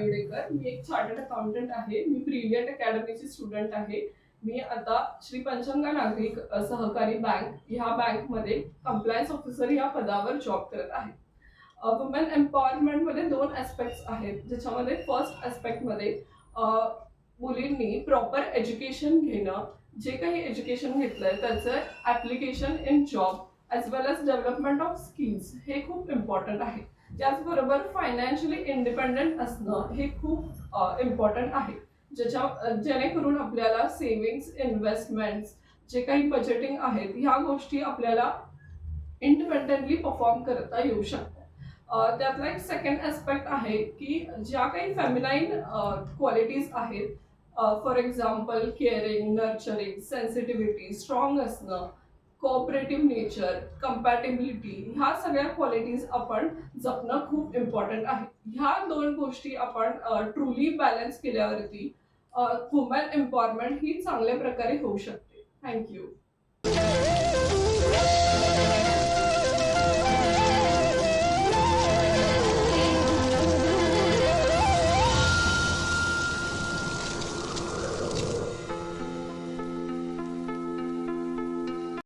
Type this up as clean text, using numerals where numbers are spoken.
तायडेकर. मी एक chartered accountant आहे. मी brilliant अकॅडमीची student आहे. मी आता श्री पंचगंगा नागरिक सहकारी बँक ह्या बँकमध्ये कंप्लायन्स ऑफिसर या पदावर जॉब करत आहे. वुमेन एम्पॉवरमेंटमध्ये 2 ॲस्पेक्ट्स आहेत, ज्याच्यामध्ये फर्स्ट ॲस्पेक्टमध्ये मुलींनी प्रॉपर एज्युकेशन घेणं, जे काही एज्युकेशन घेतलंय त्याचं application in job as well as development of skills हे खूप इम्पॉर्टंट आहे. त्याचबरोबर फायनान्शियली इंडिपेंडंट असणं हे खूप इम्पॉर्टंट आहे, जेणेकरून आपल्याला सेव्हिंग्स, इन्व्हेस्टमेंट्स, जे काही बजेटिंग आहेत ह्या गोष्टी आपल्याला इंडिपेंडेंटली परफॉर्म करता येऊ शकतात. त्यातला एक सेकंड ॲस्पेक्ट आहे की ज्या काही फेमिनाईन क्वालिटीज आहेत, for example caring, nurturing, sensitivity, strong असणं, कोऑपरेटिव्ह नेचर, कंपॅटिबिलिटी, ह्या सगळ्या क्वालिटीज आपण जपणं खूप इम्पॉर्टंट आहे. ह्या 2 गोष्टी आपण ट्रुली बॅलन्स केल्यावरती वुमेन एम्पॉवरमेंट ही चांगल्या प्रकारे होऊ शकते. थँक्यू.